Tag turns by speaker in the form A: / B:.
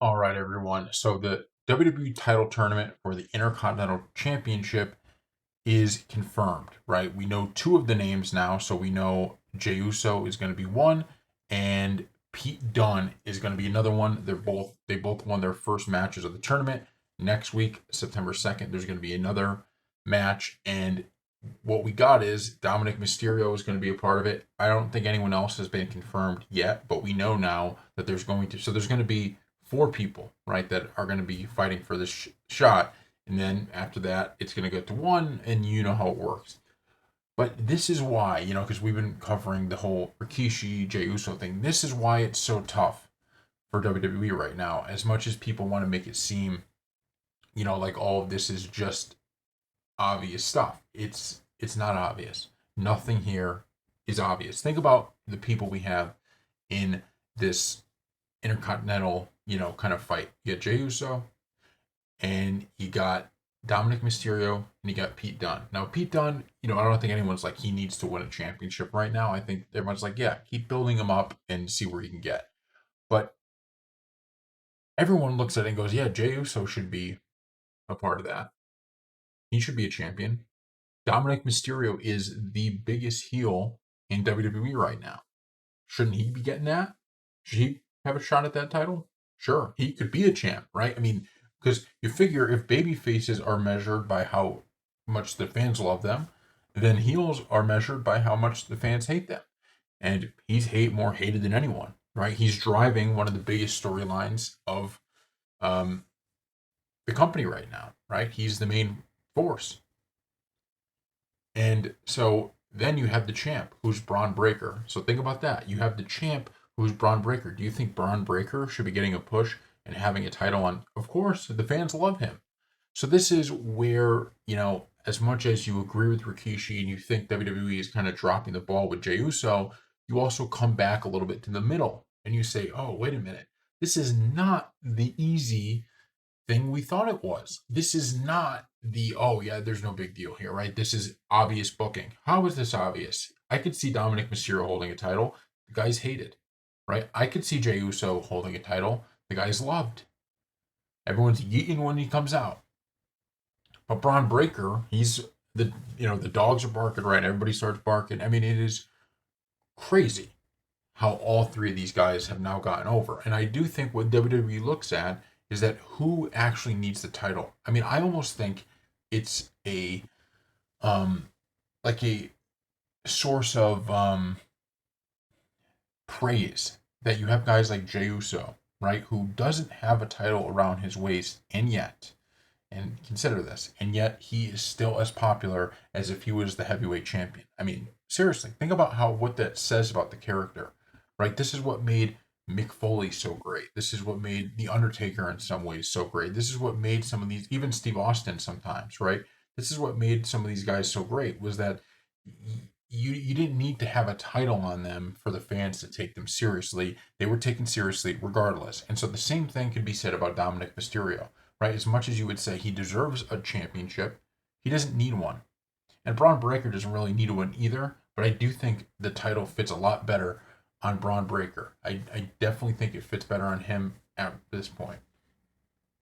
A: All right, everyone. So the WWE title tournament for the Intercontinental Championship is confirmed, right? We know two of the names now. So we know Jey Uso is going to be one, and Pete Dunne is going to be another one. They both won their first matches of the tournament. Next week, September 2nd, there's going to be another match, and what we got is Dominic Mysterio is going to be a part of it. I don't think anyone else has been confirmed yet, but we know now that there's going to be four people, right, that are going to be fighting for this shot. And then after that, it's going to go to one, and you know how it works. But this is why, because we've been covering the whole Rikishi, Jey Uso thing. This is why it's so tough for WWE right now. As much as people want to make it seem, like all of this is just obvious stuff. It's not obvious. Nothing here is obvious. Think about the people we have in this intercontinental, kind of fight. You got Jey Uso, and you got Dominic Mysterio, and you got Pete Dunne. Now, Pete Dunne, I don't think anyone's like he needs to win a championship right now. I think everyone's like, yeah, keep building him up and see where he can get. But everyone looks at it and goes, yeah, Jey Uso should be a part of that. He should be a champion. Dominic Mysterio is the biggest heel in WWE right now. Shouldn't he be getting that? Should he have a shot at that title? Sure, he could be a champ, right? I mean, because you figure if baby faces are measured by how much the fans love them, then heels are measured by how much the fans hate them. And he's more hated than anyone, right? He's driving one of the biggest storylines of um, the company right now, right? He's the main force. And so then you have the champ, who's Braun Breaker. So think about that. You have the champ, who's Braun Breaker. Do you think Braun Breaker should be getting a push and having a title on? Of course, the fans love him. So this is where, as much as you agree with Rikishi and you think WWE is kind of dropping the ball with Jey Uso, you also come back a little bit to the middle and you say, oh, wait a minute. This is not the easy thing we thought it was. This is not oh yeah, there's no big deal here, right? This is obvious booking. How is this obvious? I could see Dominic Mysterio holding a title. The guy's hated, right? I could see Jey Uso holding a title. The guy's loved. Everyone's eating when he comes out. But Braun Breaker, he's the dogs are barking, right? Everybody starts barking. I mean, it is crazy how all three of these guys have now gotten over. And I do think what WWE looks at is that who actually needs the title. I mean, I almost think it's a like a source of praise that you have guys like Jey Uso, right, who doesn't have a title around his waist, and consider this, and yet he is still as popular as if he was the heavyweight champion. I mean, seriously, think about what that says about the character, right? This is what made Mick Foley so great. This is what made The Undertaker in some ways so great. This is what made some of these, even Steve Austin sometimes, right? This is what made some of these guys so great, was that you didn't need to have a title on them for the fans to take them seriously. They were taken seriously regardless. And so the same thing could be said about Dominic Mysterio, right? As much as you would say he deserves a championship, he doesn't need one. And Braun Breaker doesn't really need one either, but I do think the title fits a lot better on Braun Breaker. I definitely think it fits better on him at this point.